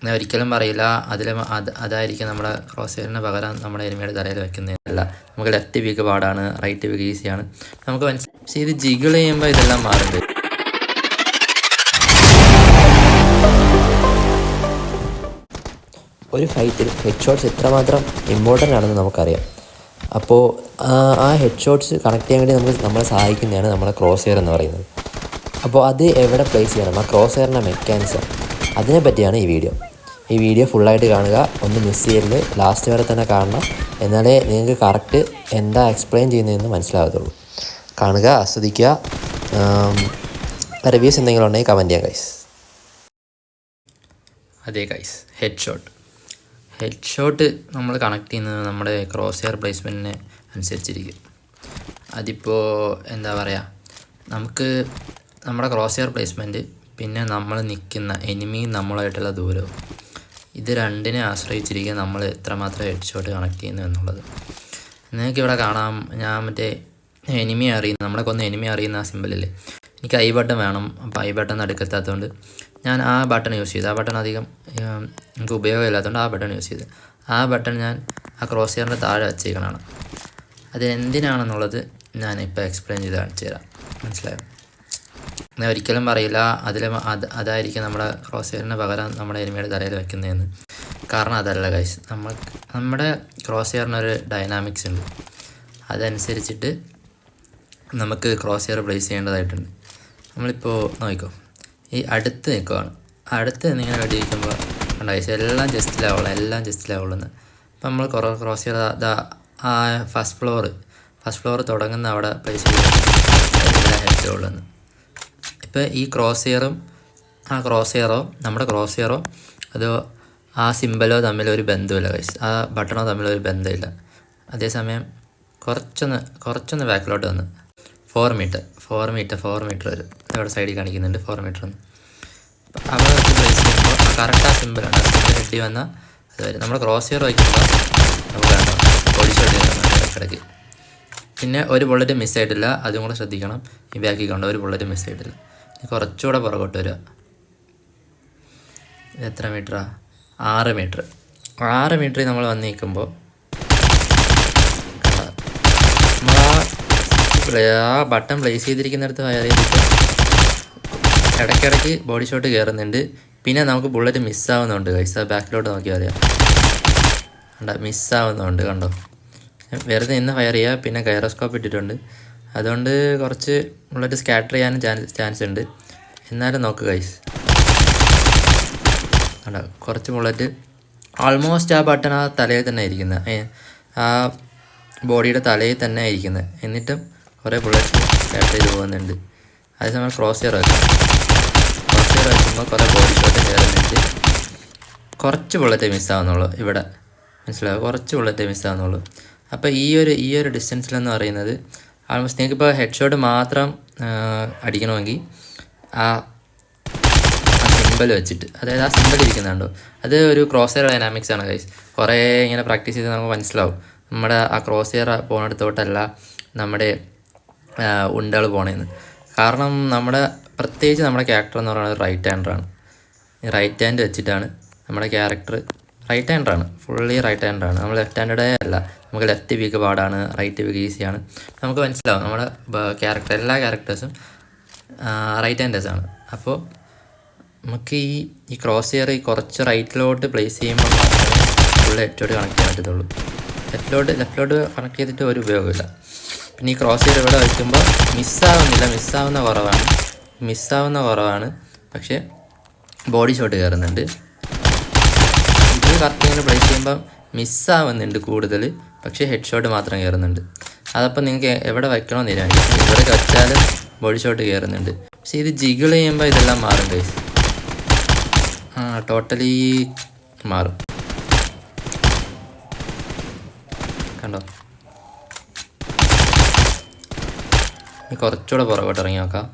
ഞാൻ ഒരിക്കലും പറയില്ല അതായിരിക്കും നമ്മുടെ ക്രോസ് പകരം നമ്മുടെ എനിമിയുടെ തലയിൽ വെക്കുന്നതല്ല. നമുക്ക് ലെഫ്റ്റ് വീക്ക് പാടാണ്, റൈറ്റ് വീക്ക് ഈസിയാണ്, നമുക്ക് മനസ്സിലായി. പക്ഷേ ഇത് ജിഗിൾ ചെയ്യുമ്പോൾ ഇതെല്ലാം മാറുന്നുണ്ട്. ഒരു ഫൈറ്റിൽ ഹെഡ് ഷോട്ട്സ് എത്രമാത്രം ഇമ്പോർട്ടൻ്റ് ആണെന്ന് നമുക്കറിയാം. അപ്പോൾ ആ ഹെഡ് ഷോട്ട്സ് കണക്ട് ചെയ്യാൻ വേണ്ടി നമ്മളെ സഹായിക്കുന്നതാണ് നമ്മുടെ ക്രോസ് ഹെയർ എന്ന് പറയുന്നത്. അപ്പോൾ അത് എവിടെ പ്ലേസ് ചെയ്യണം, ആ ക്രോസ് ഹെയറിൻ്റെ മെക്കാനിസം, അതിനെ പറ്റിയാണ് ഈ വീഡിയോ ഫുള്ളായിട്ട് കാണുക. ഒന്ന് മിസ് ചെയ്യരുത്, ലാസ്റ്റ് വരെ തന്നെ കാണണം. എന്നാലേ നിങ്ങൾക്ക് കറക്റ്റ് എന്താ എക്സ്പ്ലെയിൻ ചെയ്യുന്നതെന്ന് മനസ്സിലാകത്തുള്ളൂ. കാണുക, ആസ്വദിക്കുക. റിവ്യൂസ് എന്തെങ്കിലും ഉണ്ടെങ്കിൽ കമൻറ്റ് ചെയ്യാം ഗൈസ്. അതെ ഗൈസ്, ഹെഡ് ഷോട്ട് നമ്മൾ കണക്ട് ചെയ്യുന്നത് നമ്മുടെ ക്രോസ് ഹെയർ പ്ലേസ്മെൻറ്റിനെ അനുസരിച്ചിരിക്കും. അതിപ്പോൾ എന്താ പറയുക, നമുക്ക് നമ്മുടെ ക്രോസ് ഹെയർ പ്ലേസ്മെൻറ്റ്, പിന്നെ നമ്മൾ നിൽക്കുന്ന എനിമിയും നമ്മളുമായിട്ടുള്ള ദൂരവും, ഇത് രണ്ടിനെ ആശ്രയിച്ചിരിക്കുക നമ്മൾ എത്രമാത്രം ഹെഡ് ഷോട്ട് കണക്ട് ചെയ്യുന്നു എന്നുള്ളത്. നിങ്ങൾക്കിവിടെ കാണാം, ഞാൻ മറ്റേ നമ്മളെ കൊന്ന എനിമി അറിയുന്ന ആ സിമ്പിളില്ലേ, എനിക്ക് ഐ ബട്ടൺ വേണം. അപ്പോൾ ഐ ബട്ടൺ അടുക്കെത്താത്തതുകൊണ്ട് ഞാൻ ആ ബട്ടൺ യൂസ് ചെയ്തു. ആ ബട്ടൺ അധികം എനിക്ക് ഉപയോഗമില്ലാത്തതുകൊണ്ട് ആ ബട്ടൺ യൂസ് ചെയ്ത്. ആ ബട്ടൺ ഞാൻ ആ ക്രോസ് ഹെയറിൻ്റെ താഴെ വെച്ചേക്കണതാണ്. അത് എന്തിനാണെന്നുള്ളത് ഞാനിപ്പോൾ എക്സ്പ്ലെയിൻ ചെയ്ത് കാണിച്ചു തരാം. മനസ്സിലായോ? ഞാൻ ഒരിക്കലും പറയില്ല അതായിരിക്കും നമ്മുടെ ക്രോസ് ഹെയറിന് പകരം നമ്മുടെ എനിമിയുടെ തലയിൽ വെക്കുന്നതെന്ന്. കാരണം അതല്ല ഗൈസ്, നമ്മുടെ ക്രോസ് ഹെയറിനൊരു ഡൈനാമിക്സ് ഉണ്ട്. അതനുസരിച്ചിട്ട് നമുക്ക് ക്രോസ് ഹെയർ പ്ലേസ് ചെയ്യേണ്ടതായിട്ടുണ്ട്. നമ്മളിപ്പോൾ നോക്കിക്കോ, ഈ അടുത്ത് നിൽക്കുവാണ്, അടുത്ത് നിന്നിങ്ങനെ വെടി വയ്ക്കുമ്പോൾ ഉണ്ടായിച്ച് എല്ലാം ജസ്റ്റ് ലെവളെന്ന്. അപ്പം നമ്മൾ ക്രോസ് ഹെയർ ആ ഫസ്റ്റ് ഫ്ലോർ തുടങ്ങുന്ന അവിടെ പ്ലേസ് ചെയ്യുന്നത് എല്ലാം ഹെഡ് ഉള്ളെന്ന്. ഇപ്പോൾ ഈ ക്രോസ് ഹെയറും നമ്മുടെ ക്രോസ് ഹെയറോ അതോ ആ സിമ്പലോ തമ്മിലൊരു ബന്ധമില്ല ഗൈസ്, ആ ബട്ടണോ തമ്മിലൊരു ബന്ധമില്ല. അതേസമയം കുറച്ചൊന്ന് ബാക്കിലോട്ട് വന്ന് 4 മീറ്റർ വരും. അവിടെ സൈഡിൽ കാണിക്കുന്നുണ്ട് 4 മീറ്റർ എന്ന്. അവിടെ വെച്ച് പ്ലേസ് ചെയ്യുമ്പോൾ കറക്റ്റ് ആ സിമ്പിളാണ്. ആ സിമ്പിൾ ഹെഡി വന്നാൽ അത് വരും. നമ്മുടെ ക്രോസ് ഹെയർ വയ്ക്കുമ്പോൾ നമുക്ക് വേണ്ട ഓടിച്ചോടി ഇടയ്ക്കിടയ്ക്ക്. പിന്നെ ഒരു ബുള്ളറ്റ് മിസ്സായിട്ടില്ല, അതും കൂടെ ശ്രദ്ധിക്കണം. ഈ ബാക്കിൽ കണ്ടോ, ഒരു ബുള്ളറ്റ് മിസ്സായിട്ടില്ല. കുറച്ചുകൂടെ പുറകോട്ട് വരിക. ഇത് എത്ര മീറ്ററാണ്? 6 മീറ്ററിൽ നമ്മൾ വന്ന് നിൽക്കുമ്പോൾ നമ്മൾ ആ ബട്ടൺ പ്ലേസ് ചെയ്തിരിക്കുന്നിടത്ത് ഫയർ ചെയ്തിട്ട് ഇടയ്ക്കിടയ്ക്ക് ബോഡി ഷോട്ട് കയറുന്നുണ്ട്. പിന്നെ നമുക്ക് ബുള്ളറ്റ് മിസ്സാവുന്നുണ്ട് ഗൈസ്. ആ ബാക്കിലോട്ട് നോക്കിയാൽ അറിയാം, മിസ്സാവുന്നുണ്ട് കണ്ടോ. വെറുതെ ഇന്ന് ഫയർ ചെയ്യുക. പിന്നെ ഗൈറോസ്കോപ്പ് ഇട്ടിട്ടുണ്ട്, അതുകൊണ്ട് കുറച്ച് ബുള്ളറ്റ് സ്കാറ്റർ ചെയ്യാനും ചാൻസ് ഉണ്ട്. എന്നാലും നോക്ക് ഗൈസ്, കണ്ടോ കുറച്ച് ബുള്ളറ്റ് ആൾമോസ്റ്റ് ആ ബട്ടൺ ആ തലയിൽ തന്നെ ഇരിക്കുന്നത്, ആ ബോഡിയുടെ തലയിൽ തന്നെ ഇരിക്കുന്നത്. എന്നിട്ടും കുറേ ബുള്ളറ്റ് സ്കാറ്റർ ചെയ്ത് പോകുന്നുണ്ട്. അതേസമയം ക്രോസ് ഹെയർ വയ്ക്കുമ്പോൾ കുറേ ബോഡി ഷോട്ട് കയറുന്നുണ്ട്. കുറച്ച് ബുള്ളറ്റേ മിസ്സാവുന്നുള്ളൂ ഇവിടെ, മനസ്സിലാവും, കുറച്ച് ബുള്ളറ്റേ മിസ്സാവുന്നുള്ളൂ. അപ്പോൾ ഈ ഒരു ഡിസ്റ്റൻസിലെന്ന് പറയുന്നത് ആൾമോസ്റ്റ് നിങ്ങൾക്കിപ്പോൾ ഹെഡ് ഷോട്ട് മാത്രം അടിക്കണമെങ്കിൽ ആ സിമ്പിൾ വെച്ചിട്ട്, അതായത് ആ സിമ്പിൾ ഇരിക്കുന്നുണ്ടോ, അത് ഒരു ക്രോസ് ഹെയർ ഡൈനാമിക്സ് ആണ് ഗൈസ്. കുറേ ഇങ്ങനെ പ്രാക്ടീസ് ചെയ്ത് നമുക്ക് മനസ്സിലാവും. നമ്മുടെ ആ ക്രോസ് ഹെയർ പോകുന്നിടത്തോട്ടല്ല നമ്മുടെ ഉണ്ടകൾ പോണേന്ന്. കാരണം പ്രത്യേകിച്ച് നമ്മുടെ ക്യാരക്ടർ എന്ന് പറയുന്നത് റൈറ്റ് ഹാൻഡറാണ്. ഈ റൈറ്റ് ഹാൻഡ് വെച്ചിട്ടാണ് നമ്മുടെ ക്യാരക്ടർ, റൈറ്റ് ഹാൻഡറാണ്, ഫുള്ളി റൈറ്റ് ഹാൻഡറാണ്. നമ്മൾ ലെഫ്റ്റ് ഹാൻഡഡേ അല്ല. നമുക്ക് ലെഫ്റ്റ് വീക്ക് പാടാണ്, റൈറ്റ് വീക്ക് ഈസിയാണ്. നമുക്ക് മനസ്സിലാവും നമ്മുടെ എല്ലാ ക്യാരക്ടേഴ്സും റൈറ്റ് ഹാൻഡേഴ്സാണ്. അപ്പോൾ നമുക്ക് ഈ ക്രോസ് ഹെയർ കുറച്ച് റൈറ്റിലോട്ട് പ്ലേസ് ചെയ്യുമ്പോൾ മാത്രമേ ഫുൾ ഹെഡ് കണക്ട് ചെയ്യാൻ പറ്റത്തുള്ളൂ. ലെഫ്റ്റിലോട്ട് കണക്ട് ചെയ്തിട്ട് ഒരു ഉപയോഗമില്ല. പിന്നെ ഈ ക്രോസ് ഹെയർ ഇവിടെ വയ്ക്കുമ്പോൾ മിസ്സാവുന്ന കുറവാണ്, പക്ഷേ ബോഡി ഷോട്ട് കയറുന്നുണ്ട്. ഇത് കറക്റ്റ് ഇങ്ങനെ പ്ലേസ് ചെയ്യുമ്പം മിസ്സാവുന്നുണ്ട് കൂടുതൽ, പക്ഷേ ഹെഡ് ഷോട്ട് മാത്രം കയറുന്നുണ്ട്. അതപ്പോൾ നിങ്ങൾക്ക് എവിടെ വയ്ക്കണമെന്ന് തീരുമാനിക്കാം. ഇവിടെ വെച്ചാലും ബോഡി ഷോട്ട് കയറുന്നുണ്ട്. പക്ഷേ ഇത് ജിഗിൾ ചെയ്യുമ്പോൾ ഇതെല്ലാം മാറും ഗൈസ്, ടോട്ടലി മാറും. കണ്ടോ, ഇനി കുറച്ചുകൂടെ പുറകോട്ട് ഇറങ്ങി നോക്കാം.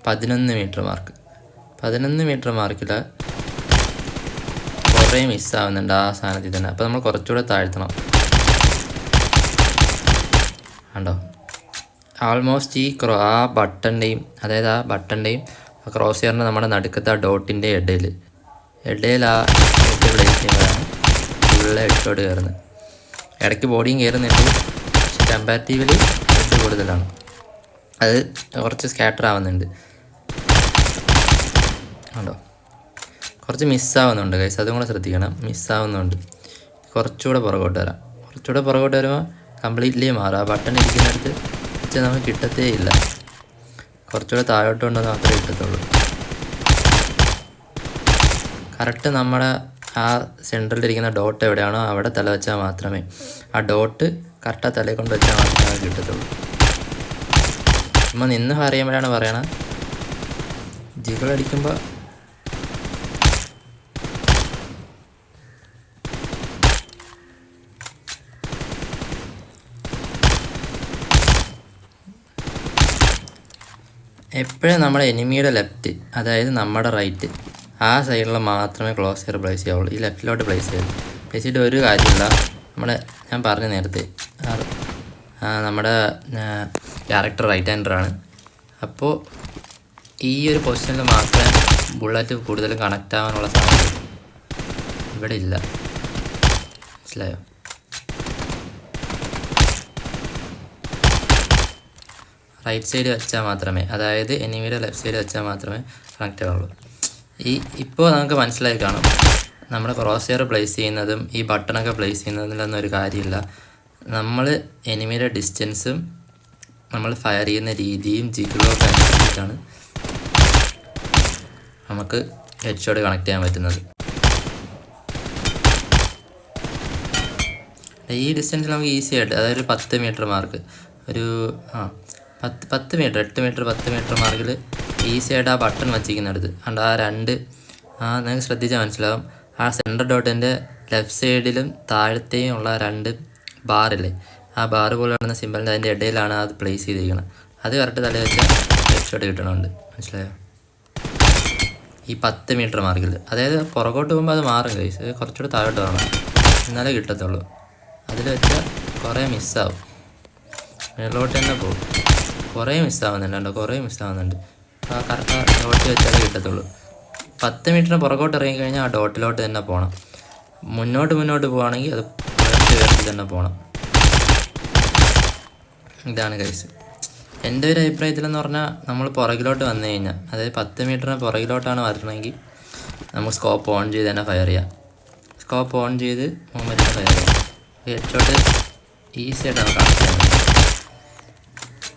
11 മീറ്റർ മാർക്കിൽ കുറേ മിസ്സാവുന്നുണ്ട് ആ സാധനത്തിൽ തന്നെ. അപ്പോൾ നമ്മൾ കുറച്ചുകൂടെ താഴ്ത്തണം. കണ്ടോ, ആൾമോസ്റ്റ് ആ ബട്ടൻ്റെയും ക്രോസ് ഹെയറിന് നമ്മുടെ നടുക്കത്തെ ആ ഡോട്ടിൻ്റെ ഇടയിൽ ആ ഹെഡ് പ്ലേസ് ചെയ്യുമ്പോഴാണ് ഫുള്ള് ഹെഡ് ഷോട്ട് കയറുന്നത്. ഇടയ്ക്ക് ബോഡിയും കയറുന്നുണ്ട്, പക്ഷെ കമ്പാരിറ്റീവ്ലി ഹെഡ് കൂടുതലാണ്. അത് കുറച്ച് സ്കാറ്റർ ആവുന്നുണ്ട് കണ്ടോ, കുറച്ച് മിസ്സാവുന്നുണ്ട് ഗൈസ്, അതും കൂടെ ശ്രദ്ധിക്കണം. മിസ്സാവുന്നുണ്ട്. കുറച്ചുകൂടെ പുറകോട്ട് വരാം. കുറച്ചുകൂടെ പുറകോട്ട് വരുമ്പോൾ കംപ്ലീറ്റ്ലി മാറും. ആ ബട്ടൺ ഇരിക്കുന്നിടത്ത് വെച്ചാൽ നമുക്ക് കിട്ടത്തേ ഇല്ല. കുറച്ചുകൂടെ താഴോട്ട് കൊണ്ടുവന്ന് മാത്രമേ കിട്ടത്തുള്ളൂ. കറക്റ്റ് നമ്മുടെ ആ സെൻറ്ററിലിരിക്കുന്ന ഡോട്ട് എവിടെയാണോ അവിടെ തല വെച്ചാൽ മാത്രമേ, ആ ഡോട്ട് കറക്റ്റ് ആ തലയെ കൊണ്ട് വെച്ചാൽ മാത്രമേ അത് കിട്ടത്തുള്ളൂ. നമ്മൾ നിന്ന് പറയുമ്പോഴാണ് പറയണത്. ജികളടിക്കുമ്പോൾ എപ്പോഴും നമ്മുടെ എനിമിയുടെ ലെഫ്റ്റ്, അതായത് നമ്മുടെ റൈറ്റ്, ആ സൈഡിൽ മാത്രമേ ക്ലോസ് ഹെയർ പ്ലേസ് ചെയ്യാവുള്ളൂ. ഈ ലെഫ്റ്റിലോട്ട് പ്ലേസ് ചെയ്തിട്ട് ഒരു കാര്യമില്ല. ഞാൻ പറഞ്ഞു നേരത്തെ നമ്മുടെ ക്യാരക്ടർ റൈറ്റ് ഹാൻഡറാണ്. അപ്പോൾ ഈ ഒരു പൊസിഷനിൽ മാത്രമേ ബുള്ളറ്റ് കൂടുതലും കണക്റ്റ് ആവാനുള്ള സാധ്യത ഇവിടെ ഇല്ല. മനസ്സിലായോ? റൈറ്റ് സൈഡ് വെച്ചാൽ മാത്രമേ, അതായത് എനിമിയുടെ ലെഫ്റ്റ് സൈഡ് വെച്ചാൽ മാത്രമേ കണക്റ്റ് ആവുള്ളൂ. ഇപ്പോൾ നമുക്ക് മനസ്സിലായി കാണും, നമ്മുടെ ക്രോസ് ഹെയർ പ്ലേസ് ചെയ്യുന്നതും ഈ ബട്ടണൊക്കെ പ്ലേസ് ചെയ്യുന്നതിലൊന്നും ഒരു കാര്യമില്ല. നമ്മൾ എനിമിയുടെ ഡിസ്റ്റൻസും നമ്മൾ ഫയർ ചെയ്യുന്ന രീതിയും ജിഗിളൊക്കെ അനുസരിച്ചിട്ടാണ് നമുക്ക് ഹെഡ് ഷോട്ട് കണക്ട് ചെയ്യാൻ പറ്റുന്നത്. ഈ ഡിസ്റ്റൻസിൽ നമുക്ക് ഈസി ആയിട്ട്, അതായത് 10 മീറ്റർ മാർക്ക്, ഒരു 10 മീറ്റർ 8 മീറ്റർ 10 മീറ്റർ മാർക്കിൽ ഈസി ആയിട്ട് ആ ബട്ടൺ വച്ചിരിക്കുന്നിടത്ത് അതുകൊണ്ട് നിങ്ങൾക്ക് ശ്രദ്ധിച്ചാൽ മനസ്സിലാവും. ആ സെൻറ്റർ ഡോട്ടിൻ്റെ ലെഫ്റ്റ് സൈഡിലും താഴത്തെയും ഉള്ള 2 ബാറില്ലേ, ആ ബാറ് പോലെ കാണുന്ന സിമ്പിളിൻ്റെ അതിൻ്റെ ഇടയിലാണ് അത് പ്ലേസ് ചെയ്തിരിക്കുന്നത്. അത് കറക്റ്റ് തല വെച്ചാൽ ഹെഡ് ഷോട്ട് കിട്ടണമുണ്ട്. മനസ്സിലായോ? ഈ 10 മീറ്റർ മാർക്കിൽ, അതായത് പുറകോട്ട് പോകുമ്പോൾ അത് മാറും ഗൈസ്, കുറച്ചുകൂടെ താഴോട്ട് വേണം എന്നാലേ കിട്ടത്തുള്ളൂ. അതിൽ വെച്ചാൽ കുറേ മിസ്സാവും, മേലോട്ട് തന്നെ പോകും. കുറേ മിസ്സാവുന്നുണ്ട്. ആ കറക്റ്റ് ഡോട്ട് വെച്ചാലേ കിട്ടത്തുള്ളൂ. 10 മീറ്ററിന് പുറകോട്ട് ഇറങ്ങിക്കഴിഞ്ഞാൽ ആ ഡോട്ടിലോട്ട് തന്നെ പോകണം. മുന്നോട്ട് പോവുകയാണെങ്കിൽ അത് ഉയർത്തി തന്നെ പോകണം. ഇതാണ് ഗൈസ് എൻ്റെ ഒരു അഭിപ്രായത്തിലെന്ന് പറഞ്ഞാൽ, നമ്മൾ പുറകിലോട്ട് വന്നു കഴിഞ്ഞാൽ, അതായത് 10 മീറ്ററിന് പുറകിലോട്ടാണ് വരണമെങ്കിൽ നമുക്ക് സ്കോപ്പ് ഓൺ ചെയ്ത് തന്നെ ഫയർ ചെയ്യാം. സ്കോപ്പ് ഓൺ ചെയ്ത് മൂവ്മെൻറ്റ് ഫയർ ചെയ്യാം. ഹെഡ് ഷോട്ട് ഈസി ആയിട്ട് നമുക്ക് കണക്ട് ചെയ്യാൻ പറ്റും.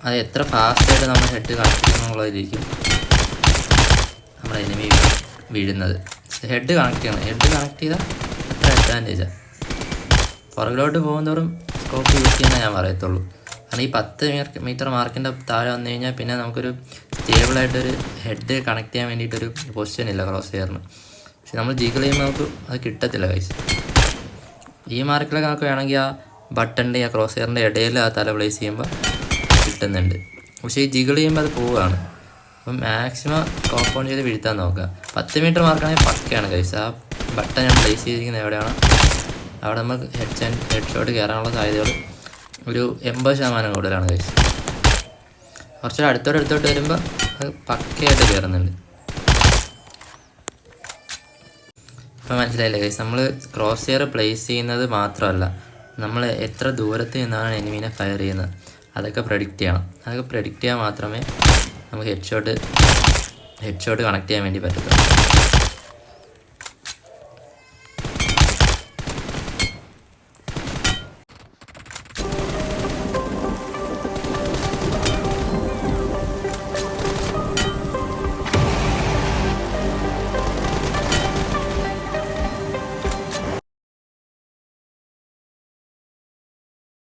അത് എത്ര ഫാസ്റ്റായിട്ട് നമ്മൾ ഹെഡ് കണക്ട് ചെയ്യുന്നുള്ളതിരിക്കും നമ്മുടെ എനിമി വീഴുന്നത്. ഹെഡ് കണക്ട് ചെയ്താൽ എത്ര അഡ്വാൻറ്റേജാണ്. പുറകിലോട്ട് പോകുന്നതോറും സ്കോപ്പ് യൂസ് ചെയ്യാനേ ഞാൻ പറയത്തുള്ളൂ. കാരണം ഈ 10 മീറ്റർ മാർക്കിൻ്റെ താഴെ വന്നു കഴിഞ്ഞാൽ പിന്നെ നമുക്കൊരു സ്റ്റേബിളായിട്ടൊരു ഹെഡ് കണക്ട് ചെയ്യാൻ വേണ്ടിയിട്ടൊരു പൊസിഷൻ ഇല്ല ക്രോസ് ഹെയറിന്. പക്ഷെ നമ്മൾ ജിഗിൾ ചെയ്യുമ്പോൾ നമുക്ക് അത് കിട്ടത്തില്ല ഗൈസ്. ഈ മാർക്കിലൊക്കെ നമുക്ക് വേണമെങ്കിൽ ആ ബട്ടണിൻ്റെ ആ ക്രോസ് ഹെയറിൻ്റെ ഇടയിൽ ആ തല പ്ലേസ് ചെയ്യുമ്പോൾ കിട്ടുന്നുണ്ട്. പക്ഷേ ഈ ജിഗിൾ ചെയ്യുമ്പോൾ അത് പോവുകയാണ്. അപ്പം മാക്സിമം സ്കോപ്പ് ഓൺ ചെയ്ത് വീഴ്ത്താൻ നോക്കുക. 10 മീറ്റർ മാർക്കാണെങ്കിൽ പക്കയാണ് ഗൈസ്. ആ ബട്ടൺ ഞാൻ പ്ലേസ് ചെയ്തിരിക്കുന്നത് എവിടെയാണോ അവിടെ നമുക്ക് ഹെഡ് ഷോട്ട് കയറാനുള്ള സാധ്യതകൾ ഒരു 80% കൂടുതലാണ് ഗൈസ്. കുറച്ചുകൂടെ അടുത്തോട്ട് വരുമ്പോൾ അത് പക്കയായിട്ട് കയറുന്നുണ്ട്. ഇപ്പം മനസ്സിലായില്ലേ ഗൈസ്, നമ്മൾ ക്രോസ് ഹെയർ പ്ലേസ് ചെയ്യുന്നത് മാത്രമല്ല, നമ്മൾ എത്ര ദൂരത്ത് നിന്നാണ് എനിമീനെ ഫയർ ചെയ്യുന്നത് അതൊക്കെ പ്രെഡിക്റ്റ് ചെയ്യണം. അതൊക്കെ പ്രെഡിക്റ്റ് ചെയ്യാൻ മാത്രമേ നമുക്ക് ഹെഡ് ഷോട്ട് കണക്ട് ചെയ്യാൻ വേണ്ടി പറ്റത്തുള്ളൂ.